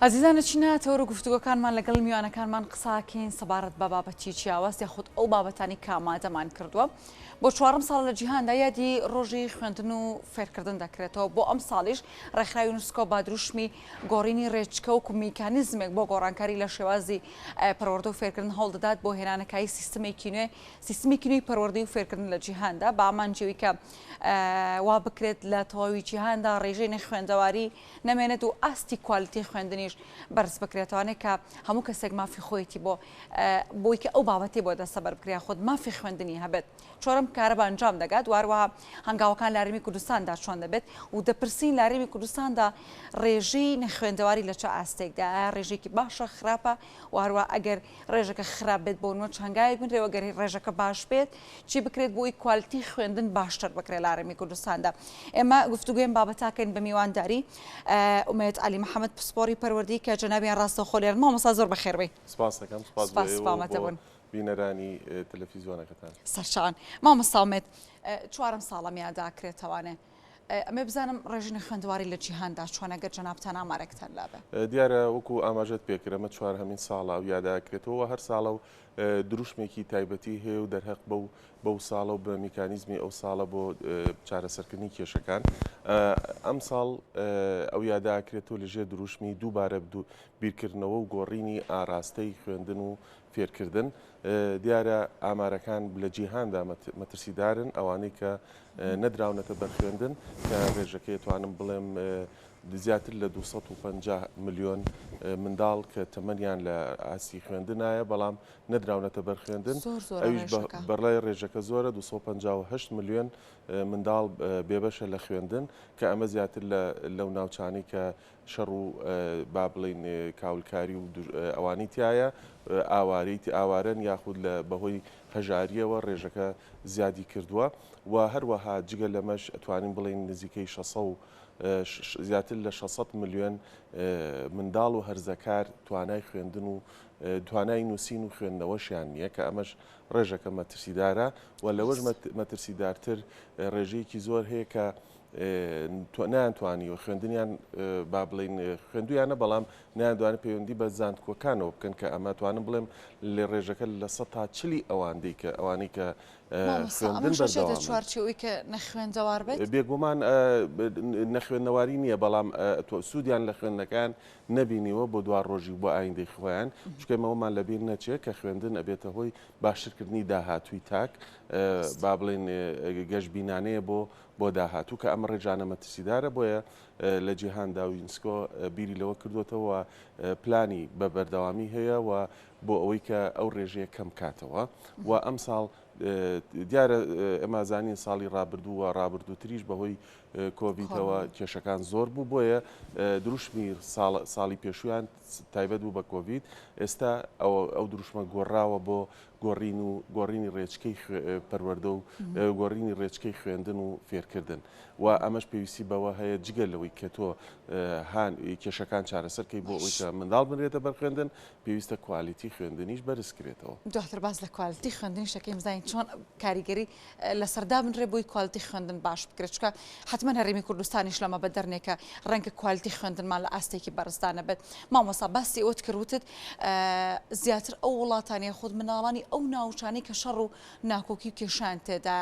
عزیزانە چیناتەوە گفتوگۆکانمان لەگەڵ میوانەکانمان قساکەین سەبارەت بە بابەتی جیاواز یاخود ئەو بابەتانی کامادەمان کردووە بۆ 4 ساڵ لە جیهاندا یادی ڕۆژی خوێندن و فێرکردن دەکرێتەوە بۆ ئەم ساڵیش ڕێکخراوی یونسکۆ با دروشمی گۆڕینی ڕێچکە و میکانیزمێک بۆ گۆڕانکاری لە شێوازی پەروەردە و فێرکردن هەوڵدەدات بۆ هێنانەکانی سیستمێکی نوێ سیستمێکی نوێی پەروەردەی و فێرکردن لە جیهاندا با ئامانجێوی کە وا بکرێت لە تەواوی جیهاندا ڕێژەی خوێندەواری نەمێنێت و ئاستی کوالیتی خوێندنیش بەرز بکرێتوانێت کە هەموو کەسێک مافی خۆیەتی بۆی کە ئەو بابەتی بۆ دەستە بەربکریا خۆت مافی خوێندنی هەبێت چۆرم کارە بە ئەنجام دەگات واروەها هەنگاوەکان لە هەرێمی کوردستاندا چۆن دەبێت و دەپرسین لە هەرێمی کوردستاندا ڕێژەی نەخوێندەواری لە چه ئاستێکدا ڕێژێکی باشە خراپە واروە ئەگەر ڕێژەکە خراپ بێت بۆ نوە چەنگایەک بنرێەوە گەری ڕێژەکە باش بێت چی بکرێت بۆی کوالیتی خوێندن باشتر بکرێت لە هەرێمی کوردستاندا ئێمە گفتوگوێن بابەتاکەین بە میوانداری ئومێد علی محەممەد پسپۆری پەروەردی کە جەنابیان ڕاستەخۆلێر مامۆستا زۆر بەخێربەی سپاس دەکەم سپاسپامەتەبوون بینەرانی تەلەڤیزیۆنەکەتان سەرچان مامۆستا ئومێد 4 ساڵە یاداکرێتەوانێ ئەمێ بزانم ڕێژنە خوێندەواری لە جیهاندا چۆنەگەر جەنابتان ئامارێکتان لابێ دیارە وەکو ئاماژەت پێکرەمە 4 هەمین ساڵە و یاداکرێتەوە هەر ساڵە و دروشمێکی تایبەتی هەیە و دەرهەق بەو ساڵە و بە میکانیزمی ئەو ساڵە بۆ چارەسەرکردنی کێشەکان ئەم ساڵ ئەو یاداکرێتەوە لەژێر دروشمی دووبارە بیرکردنەوە و گۆڕینی ئاراستەی خوێندن و فێرکردن دیارە ئامارەکان لە جیهاندا مەترسیدارن ئەوانەی کە نەدراونەتە بەرخوێندن کە ڕێژەکەی توانم بڵێم زیاتر لە 250 ملیۆن منداڵ کە تەمەنیان لە ئاسی خوێندنایە بەڵام نەدراونەتە بەرخوێندن ئەویش بەڕای ڕێژەکە زۆرە 258 ملیۆن منداڵ بێبەشە لە خوێندن کە ئەمە زیاتر لەو ناوچانی کە شەڕ و با بڵین کاولکاری و ئەوانی تایە ئاوارن یاخود لە بەهۆی هەژاریەوە ڕێژەکە زیادی کردووە و هەروەها جگە لەمەش ئەتوانین بڵین نزیکەی 600 زیاتر لە 600 ملیۆن منداڵ و هەرزەکار توانای خوێندن و توانای نووسین و خوێندنەوەشیان نییە کە ئەمەش ڕێژەکە مەترسیدارە و لەوەش مەترسیدارتر ڕێژەیەکی زۆر هەیە کە نانتوانی و خوێندنیان با بڵین خوێندویانە بەڵام ناندوانە پەیوەندی بە زانکۆکانەوە بکەن کە ئەمە توانم بڵێم لە ڕێژەکە لە 100 تا 40 ئەوانەی کە ئەوانەی کە خوێندن چوارچێوەی کە نەخوێندەوار بێت بێگومان نەخوێندنەواری نییە بەڵام سوودیان لە خوێندنەکان نەبینیوە بۆ دوار ڕۆژی بۆ ئایندەی خۆیان چکەمەوەمان لەبیر نەچێت کە خوێندن ئەبێتە هۆی باشترکردنی داهاتووی تاک با بڵێن گەشتبینانەیە بۆ داهاتوو کە ئەمە ڕێژانە مەترسیدارە بۆیە لە جیهاندا و یونسکۆ بیری لەوە کردوێتەوە پلانی بە بەردەوامی هەیە و بۆ ئەوەی کە ئەو ڕێژەیە کەم کاتەوە و ئەم ساڵ دیارە ئەمازانی ساڵی ڕابردوو و ڕابردووتریش بەهۆی کۆڤیدەوە کێشەکان زۆر بوو بۆیە دروشمی ساڵی پێشویان تایبەت بوو بە کۆڤید ئێستا ئەو دروشمە گۆڕاوە بۆ گۆڕینی ڕێچکەی پەروەردە و گۆڕینی ڕێچکەی خوێندن و فێرکردن و ئەمەش پێویستی بەوە هەیە جگە لەوەی کە تۆ کێشەکان چارەسەرکەی بۆ ئەوی کە منداڵ بنرێتە بەرخوێندن پێویستە کوالیتی خوێندنیش بەرزکرێتەوە دواتر باز لە کوالیتی خوێندنی شەکەی بزانین چۆن کاریگەری لە سەردا بنرێ بۆی کوالیتی خوێندن باش بکرێت چکە حتمما هەرێمی کوردستانیش لەمە بە دەرنێکە ڕەنگە کوالیتی خوێندنمان لە ئاستێکی بەرزدانە بێت مامۆستا باسی ئەوت کردوتت زیاتر ئەو وڵاتانیە خود مناڵانی ئەو ناوچانی کە شەڕ و ناکۆکی و کێشان تێدا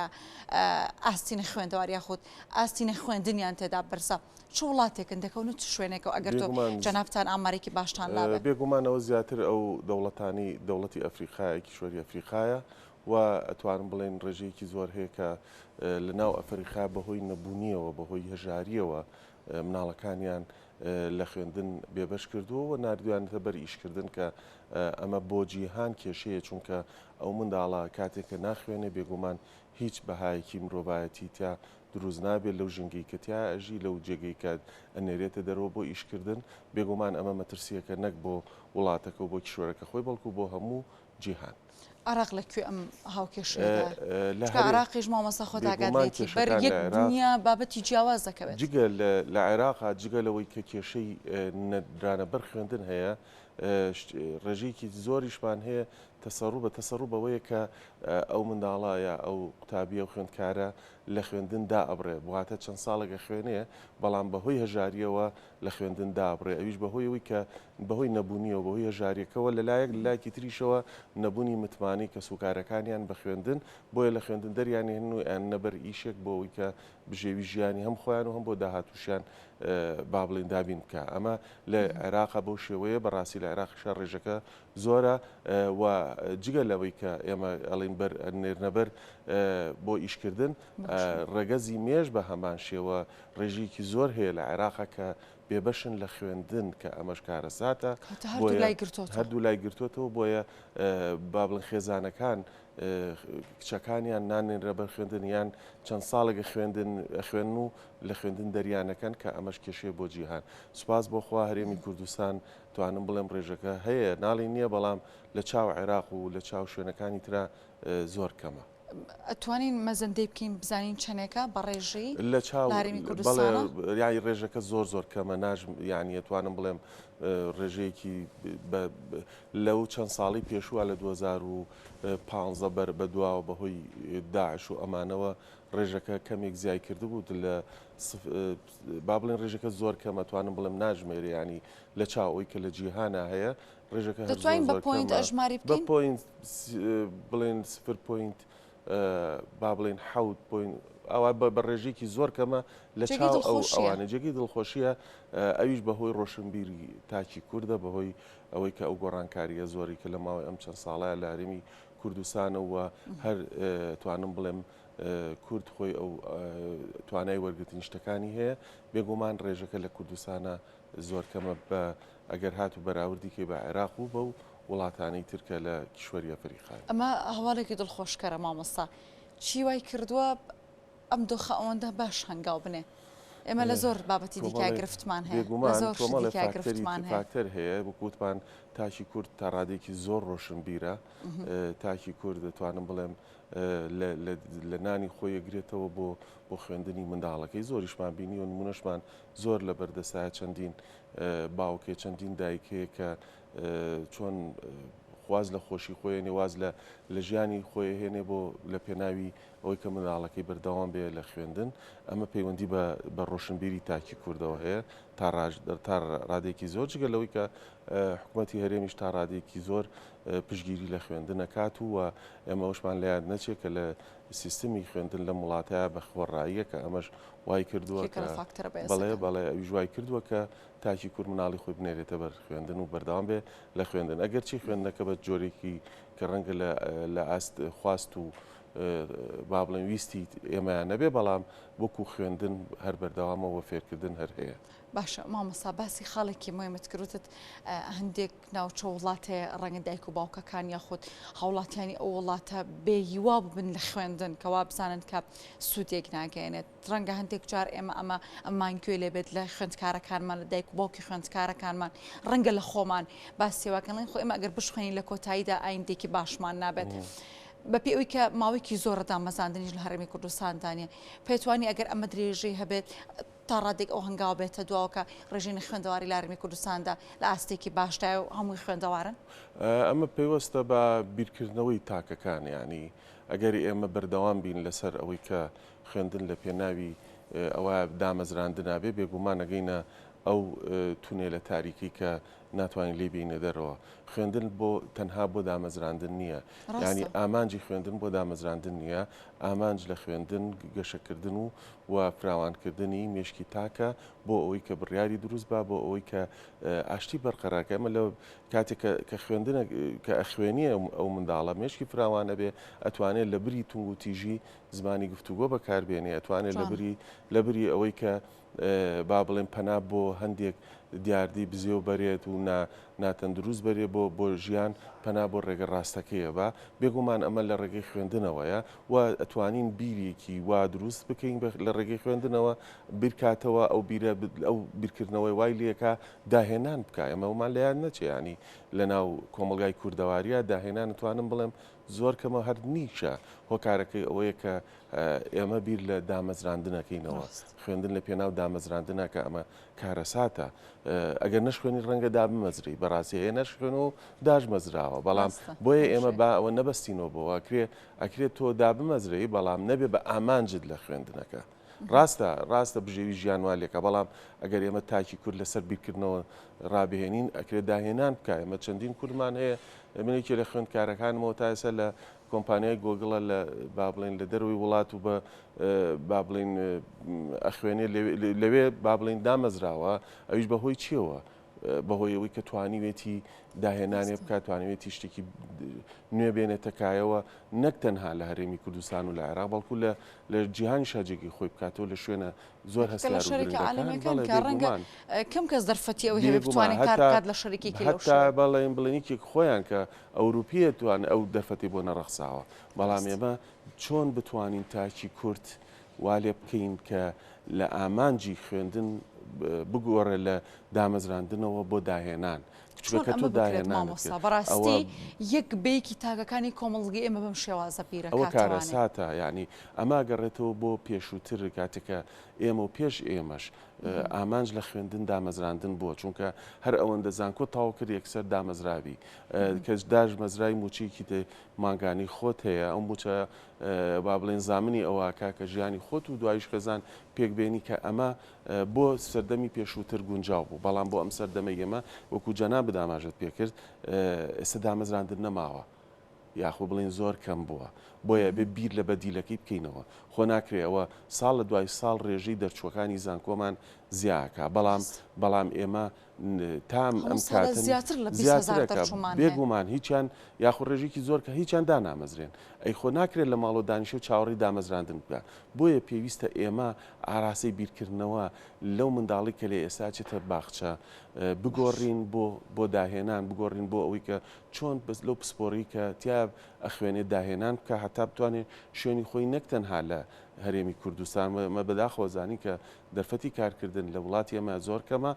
ئاستینە خوێندەواری خۆت ئاستینە خوێندنیان تێدا بەرزە چ وڵاتێکن دەکەون چ شوێنێکەوە ئەگەر تۆ جەنابتان ئامارێکی باشتان لابێت بێگومانەوە زیاتر ئەو دەوڵەتانی دەوڵەتی ئەفریقایەکی شوێری ئەفریقایە و ئەتوانم بڵێن ڕێژەیەکی زۆر هەیە کە لە ناو ئەفریقا بەهۆی نەبوونیەوە بەهۆی هەژاریەوە مناڵەکانیان لە خوێندن بێبەش کردووە و نردویانەتە بەر ئیشکردن کە ئەمە بۆ جیهان کێشەیە چونکە ئەو منداڵە کاتێککە ناخوێنێ بێگومان هیچ بەهایەکی مرۆڤایەتی تا دروست نابێت لەو ژنگی کە تیا ئەژی لەو جێگەی کات ئەنێرێتە دەرەوە بۆ ئیشکردن بێگومان ئەمە مەترسیەکە نەک بۆ وڵاتەکە و بۆ کیشوەرەکە خۆی بەڵکو بۆ هەموو جیهان عراق لەکوێ ئەم هاوکێشەیە عراقیش مامۆستا خۆت ئاگادێتی بەر یەک دنیا بابەتی جیاواز دەکەوێت جگە لە عێراقا جگە لەوەی کە کێشەی نەدرانە بەر خوێندن هەیە ڕێژەیەکی زۆریشمان هەیە تەسەڕوو بەوەیە کە ئەو منداڵایە ئەو قوتابیە و خوێندکارە لە خوێندن دا ئەبڕێ بواتە چەند ساڵێکە خوێنێ بەڵام بەهۆی هەژاریەوە لە خوێندن دابڕێ ئەویش بەهۆیەوەی کە بەهۆی نەبوونیەوە بەهۆی هەژاریەکەەوە لەلایەکی تریشەوە نەبوونی متمانی کە سوکارەکانیان بە خوێندن بۆیە لە خوێندن دەریانی هێن و یان نەبەر ئیشێک بۆەوەی کە بژێوی ژیانی هەم خۆیان و هەم بۆ داهاتووشیان با بڵێن دابین بکە ئەمە لە عێراقا بەو شێوەیە بەڕاستی لە عێراقیشە ڕێژەکە زۆرە و جگە لەوەی کە ئێمە ئەڵین نێرنەبەر بۆ ئیشکردن ڕێگەزی مێژ بە هەمان شێوە ڕێژیکی زۆر هەیە لە عێراقا کە بێبەشن لە خوێندن کە ئەمەش کارەساتە هەردوو لای گرتوتەوە بۆیە با بڵێن خێزانەکان کچەکانیان نانێنرە بەر خوێندن یان چەند ساڵێکە خوێن و لە خوێندن دەریانەکەن کە ئەمەش کێشەیە بۆ جیهان سوپاس بۆ خوا هەرێمی کوردستان توانم بڵێم ڕێژەکە هەیە ناڵی نییە بەڵام لە چاو عێراق و لە چاو شوێنەکانی ترا زۆر کەمە ئەتوانین مەزەندەی بکەین بزانین چەنێکە بە ڕێژەی لە چاو یانی ڕێژەکە زۆر کەمە یانی ئەتوانم بڵێم ڕێژەیەکی لەو چەند ساڵی پێشووە لە 2015 بە دواوە بەهۆی داعش و ئەمانەوە ڕێژەکە کەمێک زیای کرده بوو لە با بڵێن ڕێژەکە زۆر کەمە توانم بڵێم ناژمێرە ینی لە چاوەوەی کە لە جیهانە هەیە ڕێژەکە دەتوانین بە پۆینت ئەژماری بکەین بە پۆینت بڵێن 0 پۆینت با بڵێن حەوت پۆینت ئەوە بە ڕێژێکی زۆر کەمە لە چاو ئەوانە جێگی دڵخۆشیە ئەویش بەهۆی ڕۆشنبیری تاکی کووردە بەهۆی ئەوەی کە ئەو گۆڕانکاریە زۆری کە لە ماوەی ئەم چەند ساڵایە لە هەرێمی کوردستانەوە هەر توانم بڵێم کورد خۆی ئەو توانای وەرگرتنی شتەکانی هەیە بێگومان ڕێژەکە لە کوردستانە زۆر کەمە بە ئەگەر هات و بەراوردی کێ بە عێراق و بە و وڵاتانەی ترکە لە کیشوەری ئەفریقا ئەمە هەواڵێکی دڵخۆشکەرە مامۆستا چی وای کردووە ئەم دۆخە ئەوەندە باش هەنگاو بنێ ئێمە لە زۆر بابەتی دیکە گرفتمان هەیە فاکتەر هەیە بکووتمان تاکی کورد تا ڕادێکی زۆر ڕۆشنبیرە تاکی کورد دەتوانم بڵێم لە نانی خۆی گرێتەوە بۆ خوێندنی منداڵەکەی زۆریشمان بینی و نمونەشمان زۆر لە بەردەسایە چەندین باوکێ چەندین دایکەیە کە چۆن خواز لە خۆشی خۆی نێواز لە ژیانی خۆی هێنێ بۆ لە پێناوی ئەوەی کە منداڵەکەی بەردەوام بێ لە خوێندن ئەمە پەیوەندی بە ڕۆشنبیری تاکی کوردەوە هەیە تا ڕادێکی زۆر جگە لەوەی کە حکوومەتی هەرێمیش تا ڕادێکی زۆر پشگیری لە خوێندنەکات و ئێمە وشمان لە یاد نەچێت کە لە سیستمی خوێندن لە وڵاتەیە بە خۆڕاییە کە ئەمەش وای کردووە بەڵێ ئەویش وای کردووە کە تاکی کورد مناڵی خۆی بنێرێتە بەر خوێندن و بەردەوام بێ لە خوێندن ئەگەر چی خوێندنەکە بە جۆرێکی کە ڕەنگە لە ئاست خواست و با بڵێن ویستی ئێمەیان نەبێ بەڵام وەکو خوێندن هەر بەردەوامەوە فێرکردن هەر هەیە باشە مامۆستا باسی خاڵێکی مهمت کردوتت هەندێک ناوچە وڵاتەیە ڕەنگە دایک و باوکەکان یاخود هاوڵاتیانی ئەو وڵاتە بێیوا ببن لە خوێندن کەوا بزانن کە سوودێک ناگەێنێت ڕەنگە هەندێک جار ئێمە ئەمان گوێ لێ بێت لە خوێندکارەکانمان لە دایک و باوکی خوێندکارەکانمان ڕەنگە لە خۆمان باسیێواکەڵین خۆ ئێمە ئەگەر بشخێنی لە کۆتاییدا ئایندێکی باشمان نابێت بەپی ئەوی کە ماوەیەکی زۆرەدا مەزاندنیش لە هەرێمی کوردستاندانە پێتوانی ئەگەر ئەمە درێژەی هەبێت تا ڕادێک ئەو هەنگاو بێتە دواوکە ڕێژینە خوێندەواری لە هەرێمی کوردستاندا لە ئاستێکی باشدای و هەمووی خوێندەوارن ئەمە پێوەستە بە بیرکردنەوەی تاکەکان ینی ئەگەری ئێمە بەردەوام بین لەسەر ئەوەی کە خوێندن لە پێناوی ئەوە دامەزراندنابێ بێگومان ئەگەینە ئەو تونێ لە تاریکی کە ناتوانین لێ بینە دەرەوە خوێندن بۆ تەنها بۆ دامەزراندن نییە ینی ئامانجی خوێندن بۆ دامەزراندن نییە ئامانج لە خوێندن گەشەکردن و فراوانکردنی مێشکی تاکە بۆ ئەوەی کە بڕیاری دروست بە بۆ ئەوەی کە ئاشتی بەرقەراکە ئەمە لە کاتێک کە خوێندنە کە ئەخوێنیە ئەو منداڵە مێشکی فراوانە بێ ئەتوانێت لە بری تونگ و تیژی زمانی گفتوگۆ بەکاربێنێ ئەتوانێت لە بری ئەوەی کە با بڵێن پەنا بۆ هەندێک دیاردی بزیێ و بەرێت و ناتەندروست بەرێ بۆ ژیان پەنا بۆ ڕێگە ڕاستەکەیە بە بێگومان ئەمە لە ڕێگەی خوێندنەوەیە و ئەتوانین بیرێکی وا دروست بکەین لە ڕێگەی خوێندنەوە بیرکاتەوە ئەو بیرکردنەوەی وای لەکە داهێنان بکە ئەمەمان لەیان نەچێیانی لە ناو کۆمەلگای کوردەواریە داهێنان توانم بڵێم زۆر کەمە هەر نیشە هۆکارەکەی ئەوەیە کە ئێمە بیر لە دامەزراندنەکەینەوە خوێندن لە پێناو دامەزراندنەکە ئەمە کارەساتە ئەگەر نەشخوێنی ڕەنگە دابمەزری بەڕاستی هەیە نەشخوێن و داژمەزراوە بەڵام بۆیە ئێمە با ئەوە نەبەستینەوە بۆ ئەکرێت تۆ دابمەزرەی بەڵام نەبێ بە ئامانجت لە خوێندنەکە ڕاستە بژێوی ژیانوالێکە بەڵام ئەگەر ئێمە تاکی کورد لەسەر بیرکردنەوە ڕابهێنین ئەکرێت داهێنان بکە ئێمە چەندین کوردمان هەیە منێکی لە خوێندکارەکانمەوە تا ئێستا لە کۆمپانیای گۆگڵە لە با بڵێن لە دەروی وڵات و بە با بڵێن ئەخوێنێ لەوێ با بڵێن دامەزراوە ئەویش بەهۆی چیەوە بەهۆی ئەوەی کە توانیوێتی داهێنانێ بکات توانوێتی شتێکی نوێ بێنێتە کایەوە نەک تەنها لە هەرێمی کوردستان و لە عێراق بەڵکو لە جیهانی شاجێکی خۆی بکاتەوە لە شوێنە زۆر هەستار ڕەنگە کەم کەس دەرفەتی ئەوە هەیە بتوانێت کار بکات لە شەریکێکی هەتا بەڵێن بڵێنێکی خۆیان کە ئەوروپیە توان ئەو دەرفەتی بۆ نەڕەخساوە بەڵام ئێمە چۆن بتوانین تاکی کورد وا لێ بکەین کە لە ئامانجی خوێندن بگۆڕێ لە دامەزراندنەوە بۆ داهێنان مامۆستا بەڕاستی یەک بەیەکی تاگەکانی کۆمەڵگی ئێمە بەم شێوازە بیرەکە ئەوە کارەساتە یعنی ئەما گەڕێتەوە بۆ پێشووتر کاتێکە ئێمە و پێش ئێمەش ئامانج لە خوێندن دامەزراندن بووە چونکە هەر ئەوەندە زانکۆ تاو کرد یەکسەر دامەزراوی کەس داژ مەزرای موچێکی ماگانی خۆت هەیە ئەو موچە با بڵێن زامنی ئەوواکە کە ژیانی خۆت و دوایش خەزان پێکبێنی کە ئەمە بۆ سەردەمی پێشووتر گونجاو بوو بەڵام بۆ ئەم سەردەمە ئێمە وەکو جەنا بداماژت پێکرد ئێستا دامەزراندن نەماوە یاخۆ بڵێن زۆر کەم بووە بۆیە بێ بیر لە بەدیلەکەی بکەینەوە خۆ ناکرێەوە ساڵ لە دوای ساڵ ڕێژەی دەرچووەکانی زانکۆمان زیاکە بەڵام ئێمە تام ئەم کاتە زیاترەکە بێگومان هیچیان یاخۆ ڕێژێکی زۆر کە هیچیان دانامەزرێن ئەی خۆ ناکرێت لە ماڵ و دانیشە و چاوەڕی دامەزراندن بکە بۆیە پێویستە ئێمە ئاراسی بیرکردنەوە لەو منداڵی کە لێ ئێستا چێتە باخچە بگۆڕین بۆ داهێنان بگۆڕین بۆ ئەوەی کە چۆن لەو پسپۆڕی کە تیا ئەخوێنێت داهێنان بکە هەتا بتوانێت شوێنی خۆی نەکتەنها لە هەرێمی کوردستان مە بەداخۆزانی کە دەرفەتی کارکردن لە وڵاتی ئەمە زۆر کەمە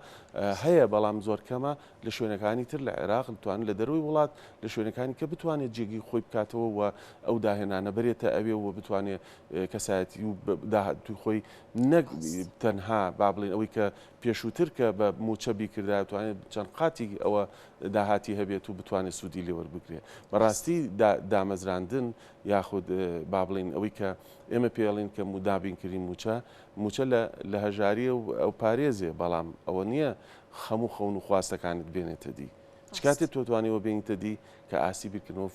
هەیە بەڵام زۆر کەمە لە شوێنەکانی تر لە عێراق بتوانێت لە دەروی وڵات لە شوێنەکانی کە بتوانێت جێگی خۆی بکاتەوە و ئەو داهێنانە بێتە ئەوێ و بتوانێت کەسایەتی و داهاتوی خۆی نەک تەنها با بڵێن ئەوەی کە پێشووتر کە بە موچە بیکردا توانێت چەند قاتی ئەوە داهاتی هەبێت و بتوانێت سوودی لێوەربگرێت بەڕاستی دامەزراندن یاخود با بڵێن ئەوەی کە ئێمە پێڵین کە مودابینکردین موچە لە هەژاریە و ئەو پارێزێ بەڵام ئەوە نییە هەموو خەون و خواستەکانت بێنێتە دی چ کاتێک تۆ توانیەوە بێنیتە دی کە ئاسی بیرکردنەوە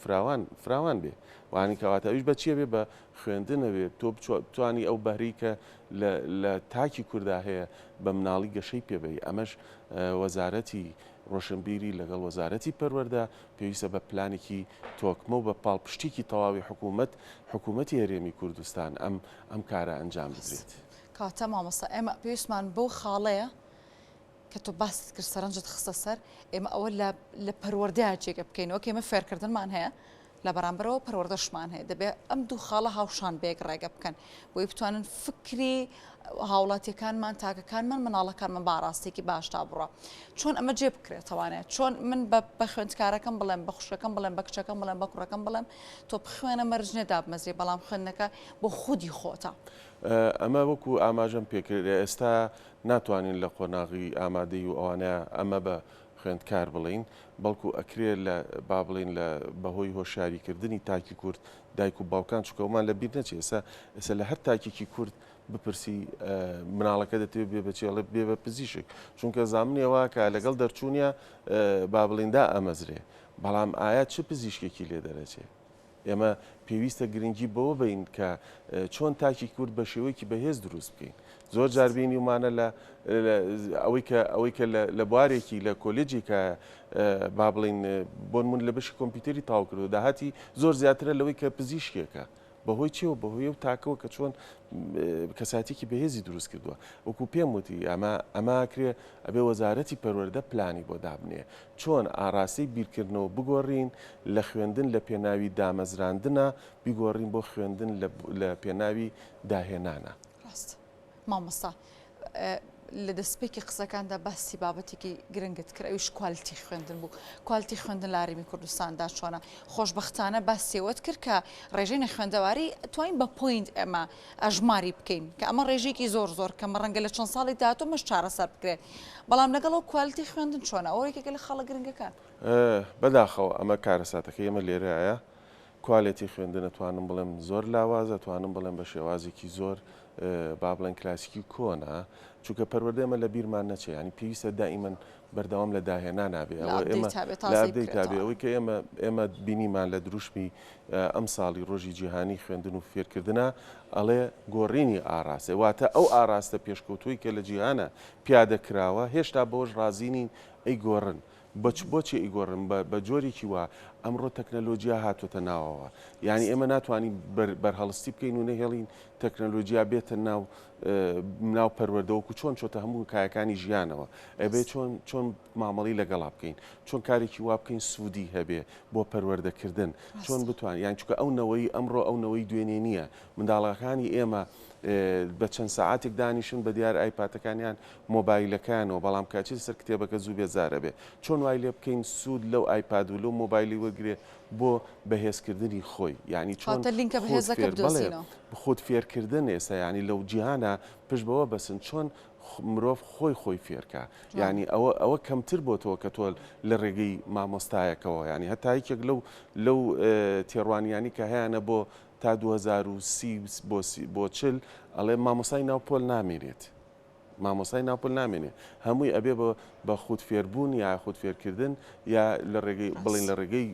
فراوان بێ وانی کەواتە ئەوش بە چیە بێ بە خوێندنەوێ تۆ بتوانی ئەو بەهری کە لە تاکی کووردا هەیە بە مناڵی گەشەی پێبی ئەمەش وەزارەتی ڕۆشنبیری لەگەڵ وەزارەتی پەروەردە پێویستە بە پلانێکی تۆکمە و بە پاڵپشتێکی تەواوی حکوومەتی هەرێمی کوردستان ئەم کارە ئەنجام بدرێت. کاتە مامۆستا ئێمە پێویستمان بەو خاڵەیە کە تۆ باست کرد سەرنجت خستە سەر ئێمە ئەوە لە پەروەردەیە جێگە بکەینەوە کە ئێمە فێرکردنمان هەیە لە بەرامبەرەوە پەروەردەشمان هەیە دەبێت ئەم دوو خاڵە هاوشان بێک ڕێگە بکەن بۆی بتوانن فکری هاوڵاتیەکانمان تاکەکانمان مناڵەکانمان باڕاستێکی باشتا بڕە چۆن ئەمە جێ بکرێتەوانێت چۆن من بە خوێندکارەکەم بڵێم بە خوشەکەم بڵێم بە کچەکەم بڵێم بە کوڕەکەم بڵێم تۆ بخوێنە مەرجنە دابمەزێ بەڵام خوێندنەکە بۆ خودی خۆتە ئەمە وەکو ئاماژەم پێکرد ئێستا ناتوانین لە قۆناغی ئامادەی و ئەوانە ئەمە بە خوێندکار بڵین بەڵکو ئەکرێت لە با بڵین لە بەهۆی هۆشیاریکردنی تاکی کورد دایک و باوکان چکەومان لە بیر نەچێ ئێستا لە هەر تاکێکی کورد بپرسی مناڵەکە دەتێت بێ بەچێڵێت بێ بە پزیشک چونکە زانینەوە کە لەگەڵ دەرچوونیە با بڵیندا ئەمەزرێ بەڵام ئایا چه پزیشکێکی لێ دەرەچێ ئێمە پێویستە گرنگی بەوە بین کە چۆن تاکی کورد بە شێوەیەکی بەهێز دروست بکەین زۆر جاربینی ومانە لە ئەوەی کە لە بوارێکی لە کۆلێجی کە با بڵین بۆن من لە بەشی کۆمپیوتەری تاو کردو داهاتی زۆر زیاترە لەوەی کە پزیشکێکە بەهۆی چیەوە بەهۆی و تاکەوە کە چۆن کەساتێکی بەهێزی دروست کردووە وەکو پێم وتی ئەماکرێ ئەبێ وەزارەتی پەروەردە پلانی بۆ دابنێ چۆن ئاراسی بیرکردنەوە بگۆڕین لە خوێندن لە پێناوی دامەزراندنە بیگۆڕین بۆ خوێندن لە پێناوی داهێنانە ڕاست مامۆستا لە دەستپێکی قسەکاندا باسی بابەتێکی گرنگت کرد ئەویش کوالیتی خوێندن بوو کوالیتی خوێندن لە هەرێمی کوردستاندا چۆنە خۆشبەختانە باسیەوەت کرد کە ڕێژەی خوێندەواری توانین بە پوینت ئێمە ئەژماری بکەین کە ئەمە ڕێژێکی زۆر کەمە ڕەنگە لە چەند ساڵی داهاتوو مەش چارەسەر بکرێت بەڵام لەگەڵ ئەو کوالیتی خوێندن چۆنە ئەوەیەکێکە لە خەڵە گرنگەکان بەداخەوە ئەمە کارەساتەکە ئێمە لێرەیە کوالیتی خوێندن ئەتوانم بڵێم زۆر لاوازە، ئەتوانم بڵێم بە شێوازێکی زۆر با بڵێن کلاسیکی کۆنا، چونکە پەروەردە ئێمە لە بیرمان نەچێ، ینی پێویستە دائیمەن بەردەوام لە داهێنا نابێ ئەوەی تابێ ئەوەی کە ئێمە بینیمان لە دروشمی ئەم ساڵی ڕۆژی جیهانی خوێندن و فێرکردنە ئەڵێ گۆڕینی ئاراستە، واتە ئەو ئاراستە پێشکەوتووی کە لە جیهانە پیادەکراوە هێشتا بۆش ڕازینین ئەی گۆڕن. بۆچی ئیگۆڕم بە جۆرێکی وە ئەمڕۆ تەکنەلۆجیا هاتوۆتە ناوەوە، یعنی ئێمە ناتوانین بەرهەڵستی بکەین و نەهێڵین تەکنەلۆجیا بێتە ناو پەروەردەوەکو چۆن چۆتە هەموو کایەکانی ژیانەوە، ئەبێ چۆن مامەڵی لەگەڵا بکەین، چۆن کارێکی وا بکەین سوودی هەبێ بۆ پەروەردەکردن، چۆن بتوانین یان چونکە ئەو نەوەی ئەمڕۆ ئەو نەوەی دوێنێ نییە، منداڵەکانی ئێمە بە چەند ساعاتێک دانیشن بە دیار ئایپاتەکانیان مۆبایلەکانەوە، بەڵام کاچی سەر کتێبەکە زوو بێزارە بێ، چۆن وای لێ بکەین سوود لەو ئایپاد و لەو مۆبایلی وەرگێ بۆ بەهێزکردنی خۆی، یعنی چۆن خۆت فێرکردن ئێستا ینی لەو جیهانە پشت بەوە بەسن چۆن مرۆڤ خۆی فێرکە، یعنی ئەوە کەمتر بۆ تۆ کە تۆ لە ڕێگەی مامۆستایەکەوە، ینی هەتا یەکێک لەو تێڕوانیانی کە هەیەە بۆ تا 2030 بۆ 40 ئەڵێ مامۆسای ناوپۆل نامێنێت، مامۆسای ناوپۆل نامێنێ، هەمووی ئەبێ بە خودفێربوون یا خودفێرکردن یا لە ڕێگەی بڵین لە ڕێگەی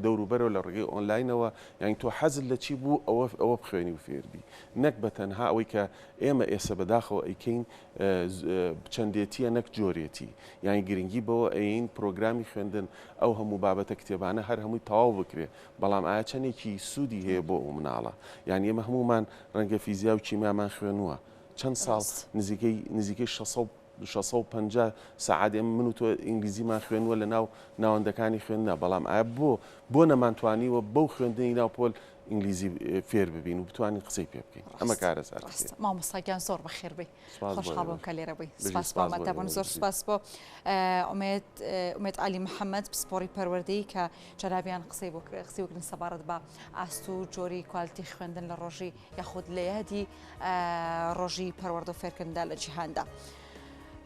دەوروبەرەوە لە ڕێگەی ئۆنلاینەوە، یانی تۆ حەزت لە چی بوو ئەوە بخوێنی و فێربی، نەک بە تەنها ئەوەی کە ئێمە ئێستا بەداخەوە ئەیکەین چەندێتیە نەک جۆرێتی، یانی گرنگی بەوە ئەین پرۆگرامی خوێندن ئەو هەموو بابەتە کتێبانە هەر هەمووی تەواو بکرێ، بەڵام ئایا چەندێکی سوودی هەیە بۆ ئەو مناڵە، یانی ئێمە هەمومان ڕەنگە فیزیا و کیمیامان خوێنووە چەند ساڵ نزیکەی 650 سعات من و تۆ ئینگلیزیمان خوێنووە لە ناوەندەکانی خوێندنە، بەڵام ئایا بۆ نەمانتوانیوە بەو خوێندنی ناوپۆل ئینگلیزی فێر ببین و بتوانین قسەی پێ بکەین، ئەمە کارە مامۆستاگیان زۆر بەخێربێ، خۆشحاڵ بووم کە لێرە بووی، سپاس بۆ زۆر سپاس بۆ ئومێد علی محەممەد پسپۆری پەروەردەی کە جەرابیان قسەی وەکن سەبارەت بە ئاست و جۆری کوالتی خوێندن لە ڕۆژی یاخود لە یادی ڕۆژی پەروەردە و فێرکردندا لە جیهاندا.